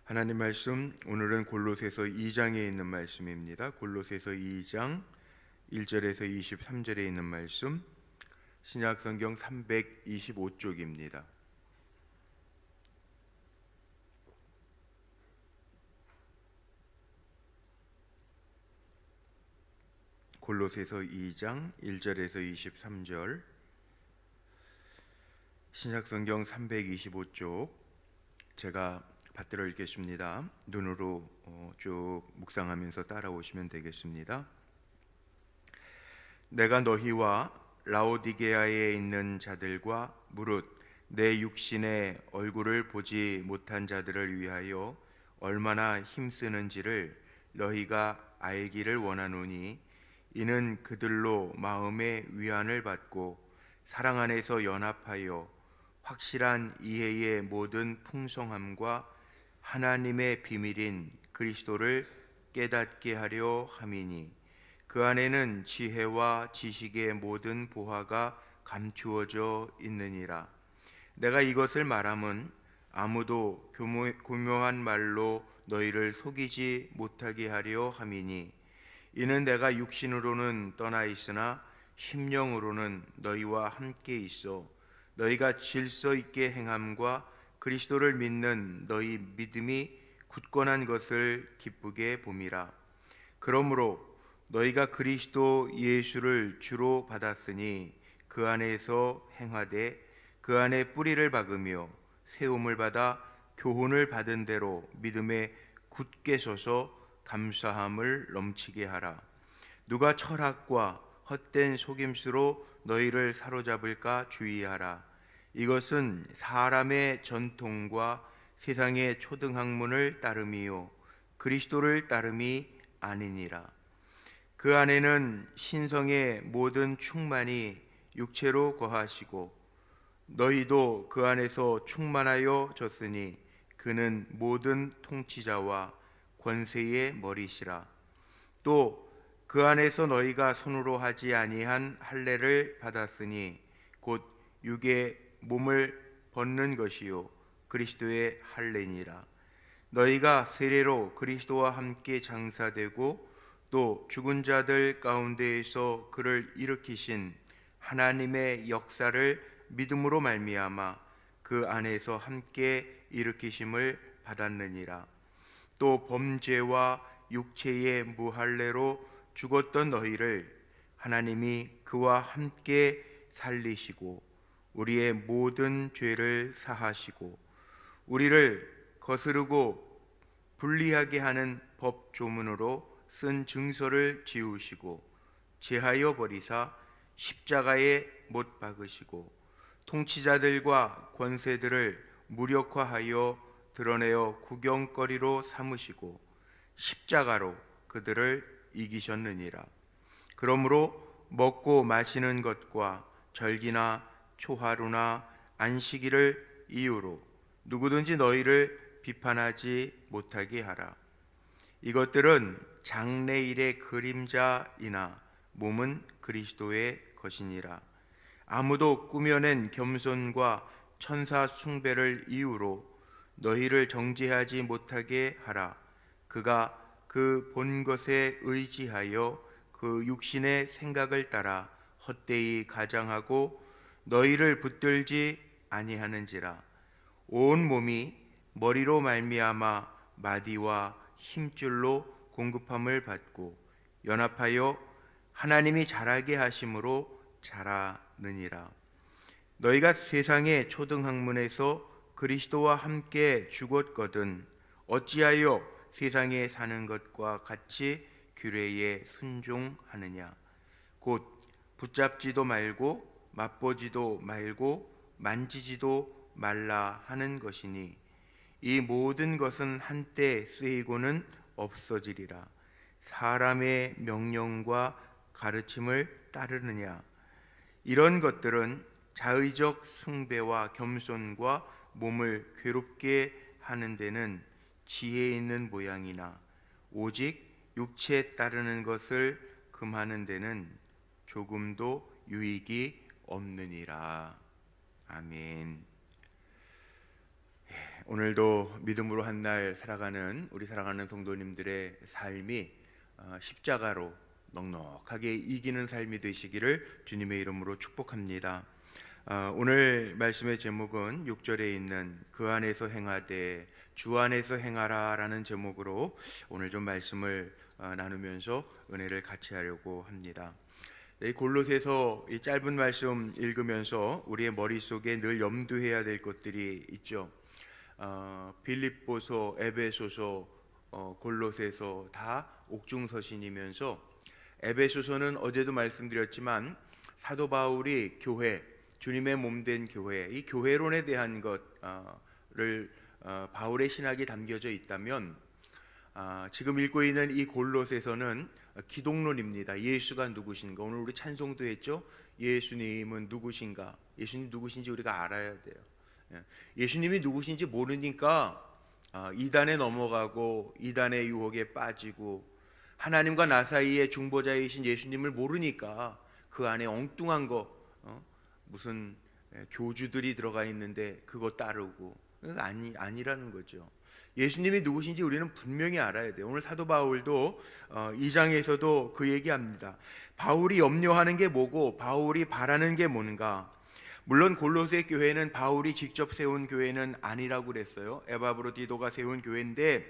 하나님 말씀, 오늘은 골로새서 2장에 있는 말씀입니다. 골로새서 2장 1절에서 23절에 있는 말씀, 신약성경 325쪽입니다. 골로새서 2장 1절에서 23절, 신약성경 325쪽, 제가 받들어 읽겠습니다. 눈으로 쭉 묵상하면서 따라오시면 되겠습니다. 내가 너희와 라오디게아에 있는 자들과 무릇 내 육신의 얼굴을 보지 못한 자들을 위하여 얼마나 힘쓰는지를 너희가 알기를 원하노니, 이는 그들로 마음의 위안을 받고 사랑 안에서 연합하여 확실한 이해의 모든 풍성함과 하나님의 비밀인 그리스도를 깨닫게 하려 함이니, 그 안에는 지혜와 지식의 모든 보화가 감추어져 있느니라. 내가 이것을 말함은 아무도 교묘한 말로 너희를 속이지 못하게 하려 함이니, 이는 내가 육신으로는 떠나 있으나 심령으로는 너희와 함께 있어 너희가 질서 있게 행함과 그리스도를 믿는 너희 믿음이 굳건한 것을 기쁘게 봄이라. 그러므로 너희가 그리스도 예수를 주로 받았으니 그 안에서 행하되 그 안에 뿌리를 박으며 세움을 받아 교훈을 받은 대로 믿음에 굳게 서서 감사함을 넘치게 하라. 누가 철학과 헛된 속임수로 너희를 사로잡을까 주의하라. 이것은 사람의 전통과 세상의 초등학문을 따름이요 그리스도를 따름이 아니니라. 그 안에는 신성의 모든 충만이 육체로 거하시고 너희도 그 안에서 충만하여 졌으니 그는 모든 통치자와 권세의 머리시라. 또 그 안에서 너희가 손으로 하지 아니한 할례를 받았으니 곧 육의 몸을 벗는 것이요 그리스도의 할례니라. 너희가 세례로 그리스도와 함께 장사되고 또 죽은 자들 가운데에서 그를 일으키신 하나님의 역사를 믿음으로 말미암아 그 안에서 함께 일으키심을 받았느니라. 또 범죄와 육체의 무할례로 죽었던 너희를 하나님이 그와 함께 살리시고 우리의 모든 죄를 사하시고 우리를 거스르고 불리하게 하는 법 조문으로 쓴 증서를 지우시고 제하여 버리사 십자가에 못 박으시고 통치자들과 권세들을 무력화하여 드러내어 구경거리로 삼으시고 십자가로 그들을 이기셨느니라. 그러므로 먹고 마시는 것과 절기나 초하루나 안식일을 이유로 누구든지 너희를 비판하지 못하게 하라. 이것들은 장래일의 그림자이나 몸은 그리스도의 것이니라. 아무도 꾸며낸 겸손과 천사 숭배를 이유로 너희를 정죄하지 못하게 하라. 그가 그 본 것에 의지하여 그 육신의 생각을 따라 헛되이 가장하고 너희를 붙들지 아니하는지라. 온 몸이 머리로 말미암아 마디와 힘줄로 공급함을 받고 연합하여 하나님이 자라게 하심으로 자라느니라. 너희가 세상의 초등학문에서 그리스도와 함께 죽었거든 어찌하여 세상에 사는 것과 같이 규례에 순종하느냐. 곧 붙잡지도 말고 맛보지도 말고 만지지도 말라 하는 것이니, 이 모든 것은 한때 쓰이고는 없어지리라. 사람의 명령과 가르침을 따르느냐. 이런 것들은 자의적 숭배와 겸손과 몸을 괴롭게 하는 데는 지혜 있는 모양이나 오직 육체에 따르는 것을 금하는 데는 조금도 유익이 없느니라. 아멘. 오늘도 믿음으로 한 날 살아가는 우리 사랑하는 성도님들의 삶이 십자가로 넉넉하게 이기는 삶이 되시기를 주님의 이름으로 축복합니다. 오늘 말씀의 제목은 6절에 있는 그 안에서 행하되 주 안에서 행하라 라는 제목으로 오늘 좀 말씀을 나누면서 은혜를 같이 하려고 합니다. 이 골로새서 이 짧은 말씀 읽으면서 우리의 머릿속에 늘 염두해야 될 것들이 있죠. 빌립보서, 에베소서, 골로새서 다 옥중서신이면서 에베소서는 어제도 말씀드렸지만 사도 바울이 교회, 주님의 몸된 교회, 이 교회론에 대한 것을 바울의 신학이 담겨져 있다면 지금 읽고 있는 이 골로새서는 기독론입니다. 예수가 누구신가? 오늘 우리 찬송도 했죠. 예수님은 누구신가? 예수님 누구신지 우리가 알아야 돼요. 예수님이 누구신지 모르니까 이단에 넘어가고 이단의 유혹에 빠지고 하나님과 나 사이의 중보자이신 예수님을 모르니까 그 안에 엉뚱한 거 무슨 교주들이 들어가 있는데 그거 따르고 아니라는 거죠. 예수님이 누구신지 우리는 분명히 알아야 돼요. 오늘 사도 바울도 2장에서도 그 얘기합니다. 바울이 염려하는 게 뭐고 바울이 바라는 게 뭔가. 물론 골로새 교회는 바울이 직접 세운 교회는 아니라고 그랬어요. 에바브로디도가 세운 교회인데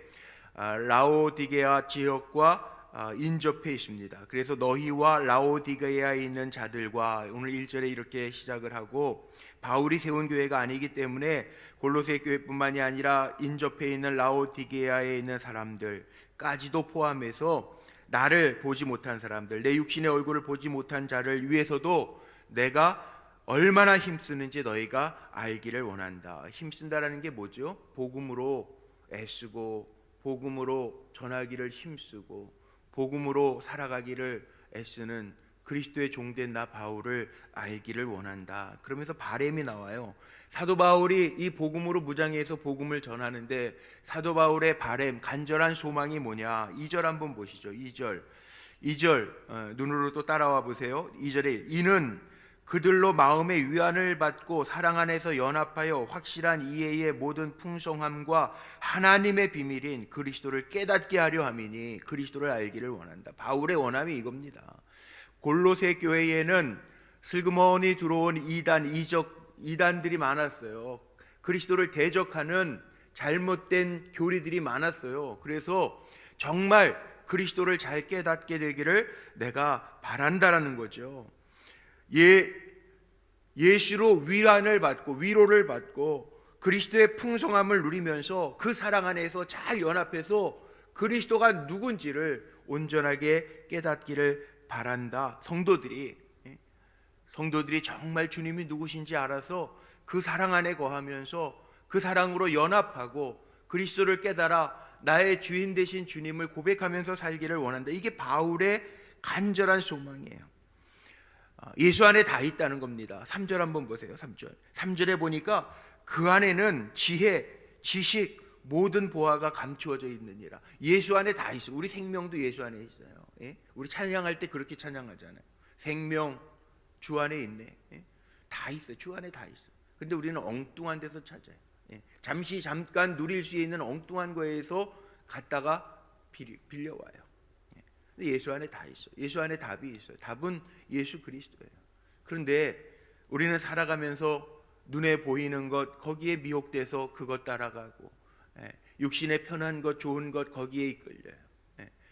라오디게아 지역과 인접해 있습니다. 그래서 너희와 라오디게아에 있는 자들과 오늘 1절에 이렇게 시작을 하고 바울이 세운 교회가 아니기 때문에 골로새 교회뿐만이 아니라 인접해 있는 라오디게아에 있는 사람들까지도 포함해서 나를 보지 못한 사람들, 내 육신의 얼굴을 보지 못한 자를 위해서도 내가 얼마나 힘쓰는지 너희가 알기를 원한다. 힘쓴다라는 게 뭐죠? 복음으로 애쓰고 복음으로 전하기를 힘쓰고 복음으로 살아가기를 애쓰는 그리스도의 종된 나 바울을 알기를 원한다. 그러면서 바램이 나와요. 사도 바울이 이 복음으로 무장해서 복음을 전하는데 사도 바울의 바램, 간절한 소망이 뭐냐? 2절 한번 보시죠. 2절 눈으로 또 따라와 보세요. 2절에 이는 그들로 마음의 위안을 받고 사랑 안에서 연합하여 확실한 이해의 모든 풍성함과 하나님의 비밀인 그리스도를 깨닫게 하려 함이니 그리스도를 알기를 원한다. 바울의 원함이 이겁니다. 골로새 교회에는 슬그머니 들어온 이단들이 많았어요. 그리스도를 대적하는 잘못된 교리들이 많았어요. 그래서 정말 그리스도를 잘 깨닫게 되기를 내가 바란다라는 거죠. 예수로 위안을 받고 위로를 받고 그리스도의 풍성함을 누리면서 그 사랑 안에서 잘 연합해서 그리스도가 누군지를 온전하게 깨닫기를 바란다. 성도들이 정말 주님이 누구신지 알아서 그 사랑 안에 거하면서 그 사랑으로 연합하고 그리스도를 깨달아 나의 주인 되신 주님을 고백하면서 살기를 원한다. 이게 바울의 간절한 소망이에요. 예수 안에 다 있다는 겁니다. 3절 한번 보세요. 3절에 보니까 그 안에는 지혜, 지식, 모든 보화가 감추어져 있느니라. 예수 안에 다 있어요. 우리 생명도 예수 안에 있어요. 예? 우리 찬양할 때 그렇게 찬양하잖아요. 생명 주 안에 있네. 예? 다 있어요. 주 안에 다 있어요. 근데 우리는 엉뚱한 데서 찾아요. 예? 잠깐 누릴 수 있는 엉뚱한 거에서 갔다가 빌려와요. 예수 안에 다 있어요. 예수 안에 답이 있어요. 답은 예수 그리스도예요. 그런데 우리는 살아가면서 눈에 보이는 것 거기에 미혹돼서 그것 따라가고 육신의 편한 것 좋은 것 거기에 이끌려요.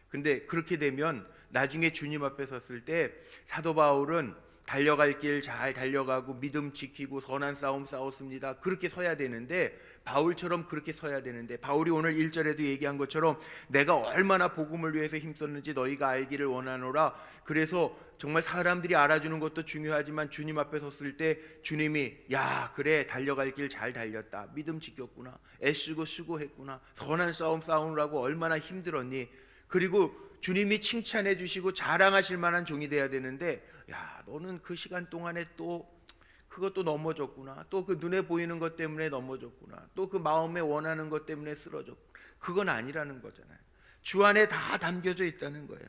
근데 그렇게 되면 나중에 주님 앞에 섰을 때 사도 바울은 달려갈 길 잘 달려가고 믿음 지키고 선한 싸움 싸웠습니다. 그렇게 서야 되는데 바울처럼 그렇게 서야 되는데 바울이 오늘 1절에도 얘기한 것처럼 내가 얼마나 복음을 위해서 힘썼는지 너희가 알기를 원하노라. 그래서 정말 사람들이 알아주는 것도 중요하지만 주님 앞에 섰을 때 주님이 야 그래 달려갈 길 잘 달렸다. 믿음 지켰구나. 애쓰고 수고했구나. 선한 싸움 싸우느라고 얼마나 힘들었니. 그리고 주님이 칭찬해 주시고 자랑하실 만한 종이 돼야 되는데 야 너는 그 시간 동안에 또 그것도 넘어졌구나. 또 그 눈에 보이는 것 때문에 넘어졌구나. 또 그 마음에 원하는 것 때문에 쓰러졌구나. 그건 아니라는 거잖아요. 주 안에 다 담겨져 있다는 거예요.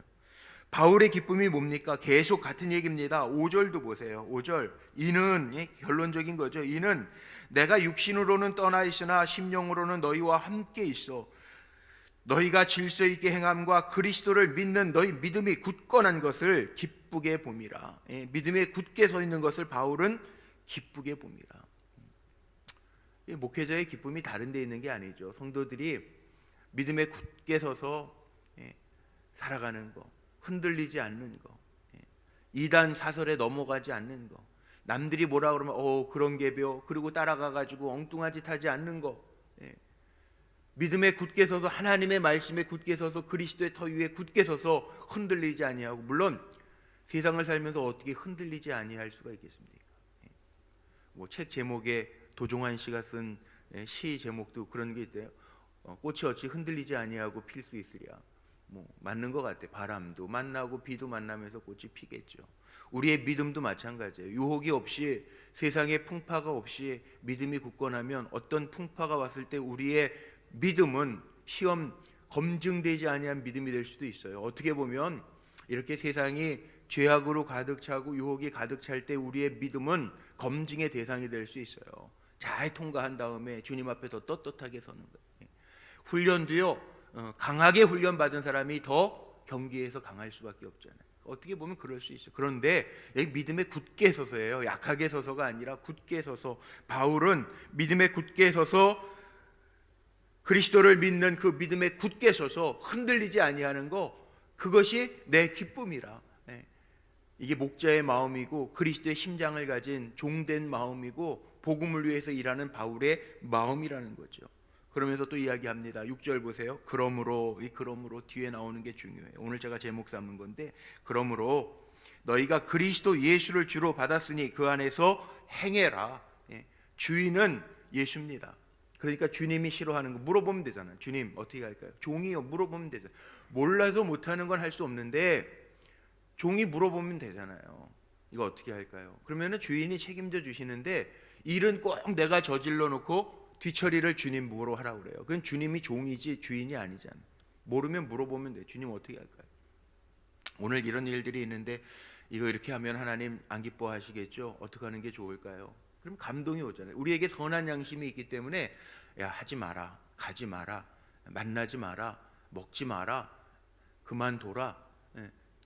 바울의 기쁨이 뭡니까? 계속 같은 얘기입니다. 5절도 보세요. 5절 이는 결론적인 거죠. 이는 내가 육신으로는 떠나 있으나 심령으로는 너희와 함께 있어 너희가 질서 있게 행함과 그리스도를 믿는 너희 믿음이 굳건한 것을 기쁘게 봄이라. 믿음에 굳게 서 있는 것을 바울은 기쁘게 봄이라. 목회자의 기쁨이 다른 데 있는 게 아니죠. 성도들이 믿음에 굳게 서서 살아가는 거, 흔들리지 않는 거, 이단 사설에 넘어가지 않는 거, 남들이 뭐라 그러면 그런 게벼 그리고 따라가가지고 엉뚱한 짓 하지 않는 거, 믿음에 굳게 서서 하나님의 말씀에 굳게 서서 그리스도의 터 위에 굳게 서서 흔들리지 아니하고, 물론 세상을 살면서 어떻게 흔들리지 아니할 수가 있겠습니까? 뭐 책 제목에 도종환 씨가 쓴 시 제목도 그런 게 있대요. 꽃이 어찌 흔들리지 아니하고 필 수 있으랴. 뭐 맞는 것 같아. 바람도 만나고 비도 만나면서 꽃이 피겠죠. 우리의 믿음도 마찬가지예요. 유혹이 없이, 세상의 풍파가 없이 믿음이 굳건하면 어떤 풍파가 왔을 때 우리의 믿음은 시험 검증되지 아니한 믿음이 될 수도 있어요. 어떻게 보면 이렇게 세상이 죄악으로 가득 차고 유혹이 가득 찰 때 우리의 믿음은 검증의 대상이 될 수 있어요. 잘 통과한 다음에 주님 앞에 더 떳떳하게 서는 거예요. 훈련도요, 강하게 훈련받은 사람이 더 경기에서 강할 수밖에 없잖아요. 어떻게 보면 그럴 수 있어요. 그런데 여기 믿음에 굳게 서서예요. 약하게 서서가 아니라 굳게 서서. 바울은 믿음에 굳게 서서 그리스도를 믿는 그 믿음에 굳게 서서 흔들리지 아니하는 거, 그것이 내 기쁨이라. 이게 목자의 마음이고 그리스도의 심장을 가진 종된 마음이고 복음을 위해서 일하는 바울의 마음이라는 거죠. 그러면서 또 이야기합니다. 6절 보세요. 그러므로, 이 그러므로 뒤에 나오는 게 중요해요. 오늘 제가 제목 삼은 건데, 그러므로 너희가 그리스도 예수를 주로 받았으니 그 안에서 행해라. 주인은 예수입니다. 그러니까 주님이 싫어하는 거 물어보면 되잖아요. 주님 어떻게 할까요? 종이요, 물어보면 되잖아요. 몰라서 못하는 건 할 수 없는데 종이 물어보면 되잖아요. 이거 어떻게 할까요? 그러면은 주인이 책임져 주시는데, 일은 꼭 내가 저질러 놓고 뒤처리를 주님 보러 하라고 그래요. 그건 주님이 종이지 주인이 아니잖아요. 모르면 물어보면 돼. 주님 어떻게 할까요? 오늘 이런 일들이 있는데 이거 이렇게 하면 하나님 안 기뻐하시겠죠? 어떻게 하는 게 좋을까요? 그럼 감동이 오잖아요. 우리에게 선한 양심이 있기 때문에, 야, 하지 마라, 가지 마라, 만나지 마라, 먹지 마라, 그만둬라.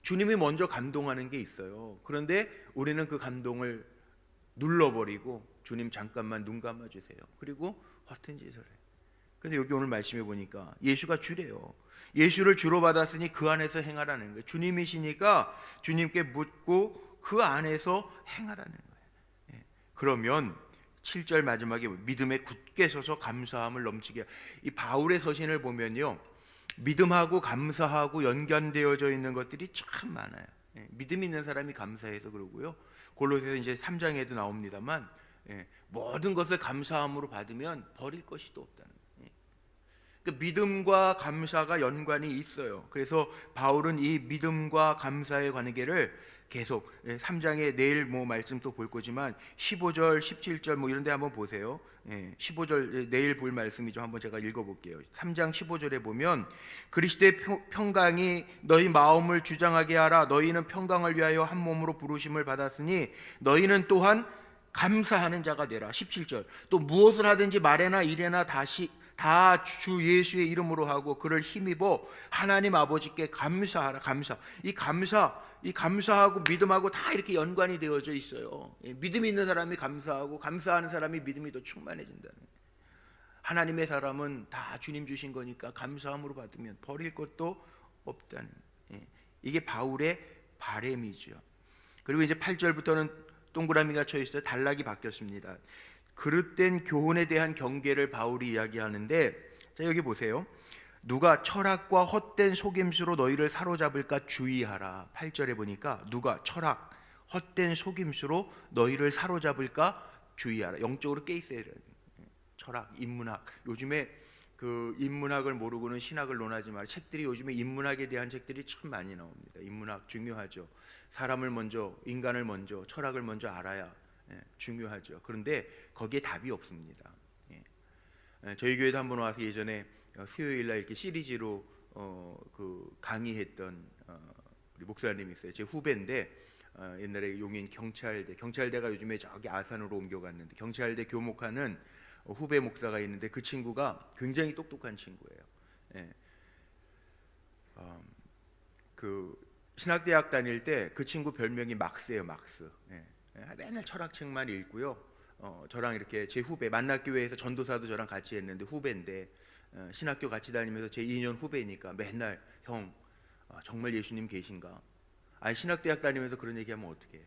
주님이 먼저 감동하는 게 있어요. 그런데 우리는 그 감동을 눌러버리고, 주님 잠깐만 눈 감아주세요. 그리고 허튼 짓을 해요. 근데 여기 오늘 말씀해 보니까 예수가 주래요. 예수를 주로 받았으니 그 안에서 행하라는 거예요. 주님이시니까 주님께 묻고 그 안에서 행하라는 거예요. 그러면 7절 마지막에 믿음에 굳게 서서 감사함을 넘치게. 이 바울의 서신을 보면요, 믿음하고 감사하고 연관되어져 있는 것들이 참 많아요. 믿음 있는 사람이 감사해서 그러고요. 골로새서 이제 3장에도 나옵니다만, 모든 것을 감사함으로 받으면 버릴 것이 또 없다는 거예요. 그 믿음과 감사가 연관이 있어요. 그래서 바울은 이 믿음과 감사의 관계를 계속 3장에 내일 뭐 말씀 또 볼 거지만 15절, 17절 뭐 이런 데 한번 보세요. 15절 내일 볼 말씀이죠. 한번 제가 읽어볼게요. 3장 15절에 보면 그리스도의 평강이 너희 마음을 주장하게 하라. 너희는 평강을 위하여 한 몸으로 부르심을 받았으니 너희는 또한 감사하는 자가 되라. 17절 또 무엇을 하든지 말에나 일에나 다 주 예수의 이름으로 하고 그를 힘입어 하나님 아버지께 감사하라. 이 감사하고 믿음하고 다 이렇게 연관이 되어져 있어요. 믿음 있는 사람이 감사하고 감사하는 사람이 믿음이 더 충만해진다는. 하나님의 사람은 다 주님 주신 거니까 감사함으로 받으면 버릴 것도 없다는. 이게 바울의 바램이죠. 그리고 이제 8절부터는 동그라미가 쳐 있어요. 단락이 바뀌었습니다. 그릇된 교훈에 대한 경계를 바울이 이야기하는데, 자 여기 보세요. 누가 철학과 헛된 속임수로 너희를 사로잡을까 주의하라. 8절에 보니까 누가 철학, 헛된 속임수로 너희를 사로잡을까 주의하라. 영적으로 깨 있어야 돼요. 철학, 인문학. 요즘에 그 인문학을 모르고는 신학을 논하지 마라. 책들이 요즘에 인문학에 대한 책들이 참 많이 나옵니다. 인문학 중요하죠. 사람을 먼저, 인간을 먼저, 철학을 먼저 알아야 중요하죠. 그런데 거기에 답이 없습니다. 저희 교회도 한번 와서 예전에 수요일날 이렇게 시리즈로 그 강의했던 우리 목사님이 있어요. 제 후배인데 옛날에 용인 경찰대가 요즘에 저기 아산으로 옮겨갔는데 경찰대 교목하는 후배 목사가 있는데 그 친구가 굉장히 똑똑한 친구예요. 예. 그 신학대학 다닐 때 그 친구 별명이 막스예요, 막스. 예. 맨날 철학책만 읽고요. 저랑 이렇게 제 후배 만납교회에서 전도사도 저랑 같이 했는데 후배인데 신학교 같이 다니면서 제 2년 후배니까 맨날 형 정말 예수님 계신가? 아니 신학대학 다니면서 그런 얘기하면 어떻게 해?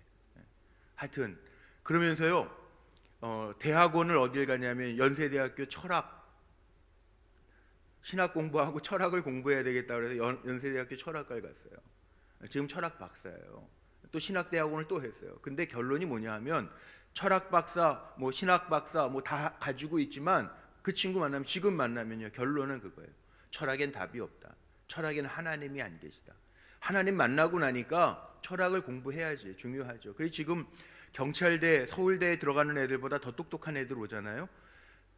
하여튼 그러면서요 대학원을 어딜 가냐면 연세대학교 철학 신학 공부하고 철학을 공부해야 되겠다 그래서 연세대학교 철학과에 갔어요. 지금 철학 박사예요. 또 신학대학원을 또 했어요. 근데 결론이 뭐냐 하면 철학 박사, 뭐 신학 박사 뭐 다 가지고 있지만 그 친구 만나면 지금 만나면요 결론은 그거예요. 철학엔 답이 없다. 철학에는 하나님이 안 계시다. 하나님 만나고 나니까 철학을 공부해야지 중요하죠. 그래서 지금 경찰대, 서울대에 들어가는 애들보다 더 똑똑한 애들 오잖아요.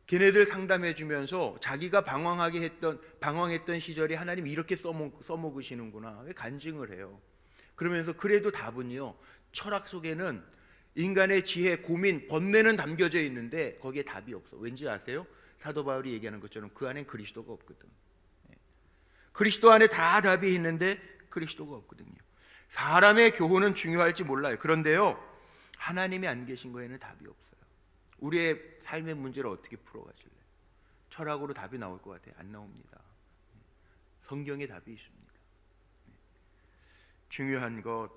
걔네들 상담해 주면서 자기가 방황했던 시절에 하나님 이렇게 써먹으시는구나 간증을 해요. 그러면서 그래도 답은요 철학 속에는 인간의 지혜, 고민, 번뇌는 담겨져 있는데 거기에 답이 없어. 왠지 아세요? 사도 바울이 얘기하는 것처럼 그 안엔 그리스도가 없거든. 그리스도 안에 다 답이 있는데 그리스도가 없거든요. 사람의 교훈은 중요할지 몰라요. 그런데요 하나님이 안 계신 거에는 답이 없어요. 우리의 삶의 문제를 어떻게 풀어가실래요? 철학으로 답이 나올 것 같아요? 안 나옵니다. 성경에 답이 있습니다. 중요한 것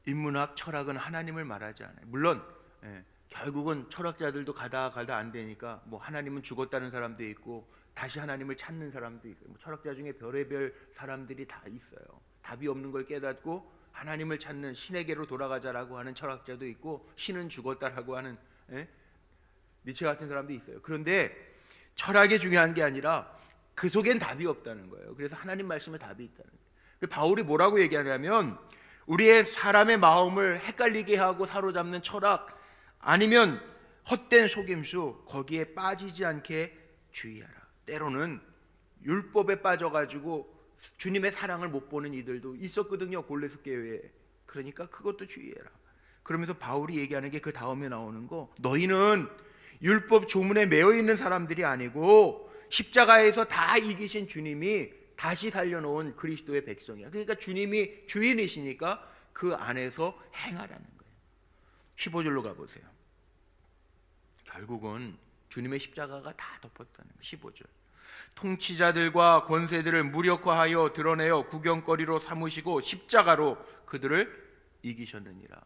인문학, 철학은 하나님을 말하지 않아요. 물론 결국은 철학자들도 가다 안 되니까 뭐 하나님은 죽었다는 사람도 있고 다시 하나님을 찾는 사람도 있어요. 뭐 철학자 중에 별의별 사람들이 다 있어요. 답이 없는 걸 깨닫고 하나님을 찾는 신에게로 돌아가자라고 하는 철학자도 있고 신은 죽었다라고 하는 니체 같은 사람도 있어요. 그런데 철학이 중요한 게 아니라 그 속엔 답이 없다는 거예요. 그래서 하나님 말씀에 답이 있다는 거예요. 바울이 뭐라고 얘기하냐면 우리의 사람의 마음을 헷갈리게 하고 사로잡는 철학 아니면 헛된 속임수 거기에 빠지지 않게 주의하라. 때로는 율법에 빠져가지고 주님의 사랑을 못 보는 이들도 있었거든요. 골로새 교회에. 그러니까 그것도 주의해라. 그러면서 바울이 얘기하는 게 그 다음에 나오는 거 너희는 율법 조문에 매여 있는 사람들이 아니고 십자가에서 다 이기신 주님이 다시 살려놓은 그리스도의 백성이야. 그러니까 주님이 주인이시니까 그 안에서 행하라는 거예요. 15절로 가보세요. 결국은 주님의 십자가가 다 덮었다는 거예요. 15절. 통치자들과 권세들을 무력화하여 드러내어 구경거리로 삼으시고 십자가로 그들을 이기셨느니라.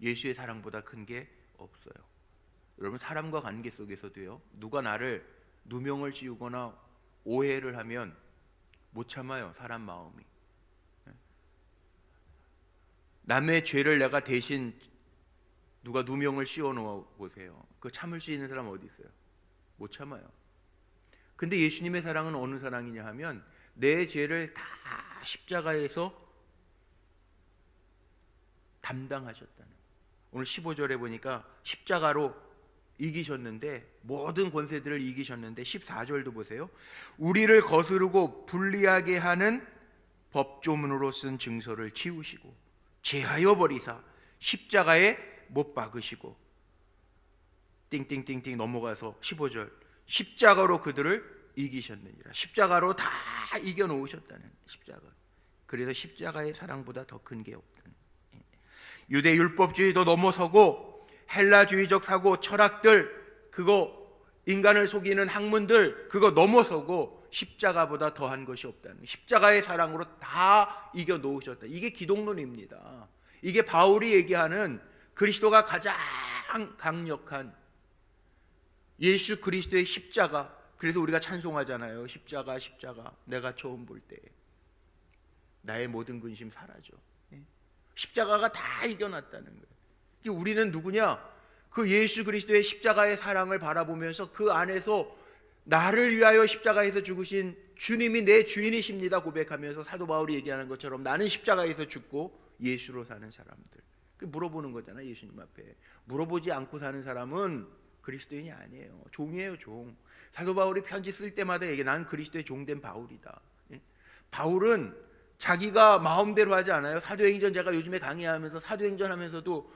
예수의 사랑보다 큰 게 없어요. 여러분 사람과 관계 속에서도요 누가 나를 누명을 씌우거나 오해를 하면 못 참아요. 사람 마음이. 남의 죄를 내가 대신 누가 누명을 씌워 놓아 보세요. 그 참을 수 있는 사람 어디 있어요? 못 참아요. 근데 예수님의 사랑은 어느 사랑이냐 하면 내 죄를 다 십자가에서 담당하셨다는. 오늘 15절에 보니까 십자가로 이기셨는데 모든 권세들을 이기셨는데 14절도 보세요. 우리를 거스르고 불리하게 하는 법조문으로 쓴 증서를 지우시고 제하여 버리사 십자가에 못 박으시고 띵띵띵띵 넘어가서 15절 십자가로 그들을 이기셨느니라. 십자가로 다 이겨놓으셨다는 십자가. 그래서 십자가의 사랑보다 더 큰 게 없다는. 유대 율법주의도 넘어서고 헬라주의적 사고 철학들 그거 인간을 속이는 학문들 그거 넘어서고 십자가보다 더한 것이 없다는. 십자가의 사랑으로 다 이겨놓으셨다. 이게 기독론입니다. 이게 바울이 얘기하는 그리스도가 가장 강력한 예수 그리스도의 십자가. 그래서 우리가 찬송하잖아요. 십자가 십자가 내가 처음 볼 때 나의 모든 근심 사라져. 십자가가 다 이겨놨다는 거예요. 우리는 누구냐? 그 예수 그리스도의 십자가의 사랑을 바라보면서 그 안에서 나를 위하여 십자가에서 죽으신 주님이 내 주인이십니다 고백하면서 사도 바울이 얘기하는 것처럼 나는 십자가에서 죽고 예수로 사는 사람들. 물어보는 거잖아. 예수님 앞에 물어보지 않고 사는 사람은 그리스도인이 아니에요. 종이에요, 종. 사도 바울이 편지 쓸 때마다 얘기해. 난 그리스도의 종된 바울이다. 바울은 자기가 마음대로 하지 않아요. 사도행전 제가 요즘에 강의하면서 사도행전 하면서도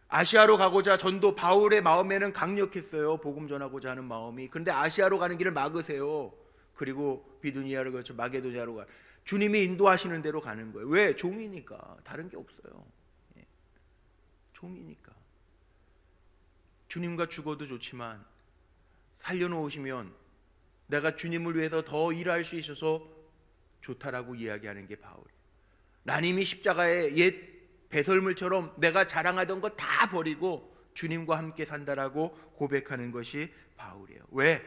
아시아로 가고자 전도 바울의 마음에는 강력했어요. 복음 전하고자 하는 마음이. 그런데 아시아로 가는 길을 막으세요. 그리고 비두니아를 거쳐 마게도냐로 가. 주님이 인도하시는 대로 가는 거예요. 왜? 종이니까. 다른 게 없어요. 예. 종이니까. 주님과 죽어도 좋지만 살려놓으시면 내가 주님을 위해서 더 일할 수 있어서 좋다라고 이야기하는 게 바울이에요. 난 이미 십자가의 옛 배설물처럼 내가 자랑하던 거 다 버리고 주님과 함께 산다라고 고백하는 것이 바울이에요. 왜?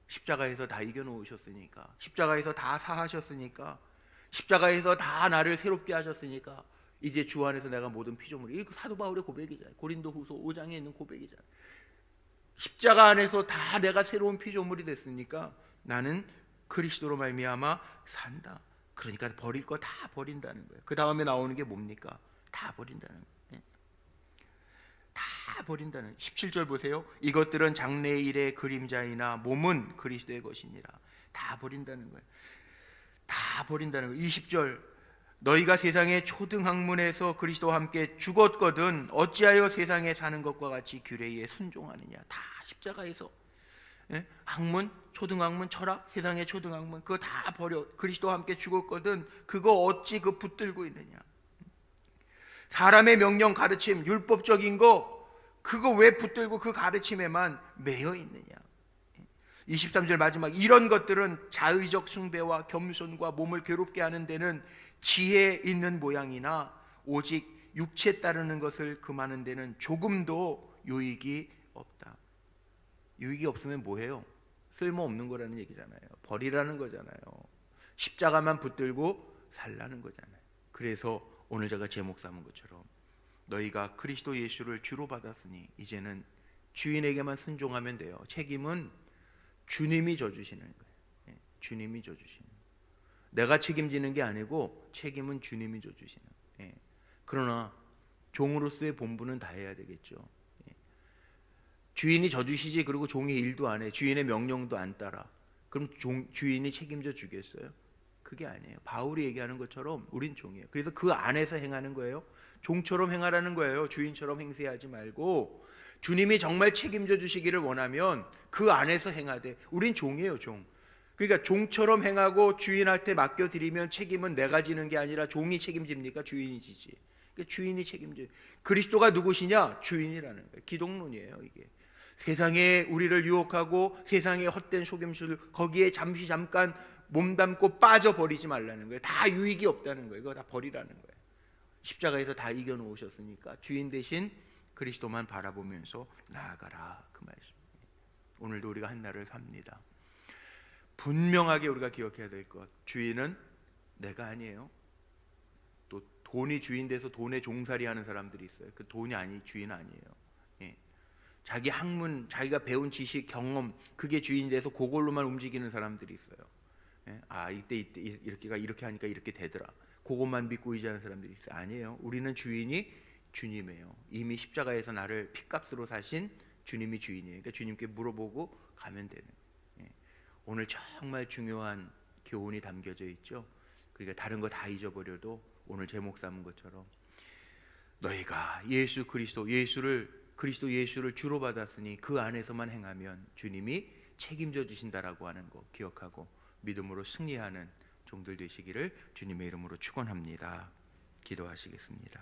십자가에서 다 이겨놓으셨으니까, 십자가에서 다 사하셨으니까, 십자가에서 다 나를 새롭게 하셨으니까 이제 주 안에서 내가 모든 피조물이, 이 사도 바울의 고백이잖아요. 고린도후서 5장에 있는 고백이잖아요. 십자가 안에서 다 내가 새로운 피조물이 됐으니까 나는 그리스도로 말미암아 산다. 그러니까 버릴 거 다 버린다는 거예요. 그 다음에 나오는 게 뭡니까? 다 버린다는 거예요. 다 버린다는. 17절 보세요. 이것들은 장래의 일의 그림자이나 몸은 그리스도의 것이니라. 다 버린다는 거예요. 다 버린다는 거예요. 20절 너희가 세상의 초등학문에서 그리스도와 함께 죽었거든 어찌하여 세상에 사는 것과 같이 규례에 순종하느냐. 다 십자가에서, 예? 학문, 초등학문, 철학, 세상의 초등학문 그거 다 버려. 그리스도와 함께 죽었거든 그거 어찌 그 붙들고 있느냐. 사람의 명령 가르침 율법적인 거 그거 왜 붙들고 그 가르침에만 매여 있느냐. 23절 마지막 이런 것들은 자의적 숭배와 겸손과 몸을 괴롭게 하는 데는 지혜 있는 모양이나 오직 육체 따르는 것을 금하는 데는 조금도 유익이 없다. 유익이 없으면 뭐해요? 쓸모없는 거라는 얘기잖아요. 버리라는 거잖아요. 십자가만 붙들고 살라는 거잖아요. 그래서 오늘 제가 제목 삼은 것처럼 너희가 그리스도 예수를 주로 받았으니 이제는 주인에게만 순종하면 돼요. 책임은 주님이 져주시는 거예요. 예, 주님이 져주시는 거예요. 내가 책임지는 게 아니고 책임은 주님이 져주시는 거예요. 예, 그러나 종으로서의 본분은 다 해야 되겠죠. 예, 주인이 져주시지 그리고 종이 일도 안 해. 주인의 명령도 안 따라. 그럼 주인이 책임져 주겠어요? 그게 아니에요. 바울이 얘기하는 것처럼 우린 종이에요. 그래서 그 안에서 행하는 거예요. 종처럼 행하라는 거예요. 주인처럼 행세하지 말고 주님이 정말 책임져 주시기를 원하면 그 안에서 행하되. 우린 종이에요. 종. 그러니까 종처럼 행하고 주인한테 맡겨드리면 책임은 내가 지는 게 아니라 종이 책임집니까? 주인이 지지. 그러니까 주인이 책임져. 그리스도가 누구시냐? 주인이라는 거예요. 기독론이에요 이게. 세상에 우리를 유혹하고 세상의 헛된 속임수를 거기에 잠깐 몸담고 빠져버리지 말라는 거예요. 다 유익이 없다는 거예요. 그거 다 버리라는 거예요. 십자가에서 다 이겨놓으셨으니까 주인 대신 그리스도만 바라보면서 나아가라 그 말씀이에요. 오늘도 우리가 한 날을 삽니다. 분명하게 우리가 기억해야 될 것, 주인은 내가 아니에요. 또 돈이 주인 돼서 돈에 종살이 하는 사람들이 있어요. 그 돈이 주인 아니에요. 예. 자기 학문, 자기가 배운 지식, 경험 그게 주인 돼서 그걸로만 움직이는 사람들이 있어요. 예? 이때 이렇게 하니까 이렇게 되더라. 그것만 믿고 의지하는 사람들이 있어요. 아니에요. 우리는 주인이 주님이에요. 이미 십자가에서 나를 핏값으로 사신 주님이 주인이에요. 그러니까 주님께 물어보고 가면 되는. 예. 오늘 정말 중요한 교훈이 담겨져 있죠. 그러니까 다른 거 다 잊어버려도 오늘 제목 삼은 것처럼 너희가 그리스도 예수를 주로 받았으니 그 안에서만 행하면 주님이 책임져 주신다라고 하는 거 기억하고 믿음으로 승리하는 종들 되시기를 주님의 이름으로 축원합니다. 기도하시겠습니다.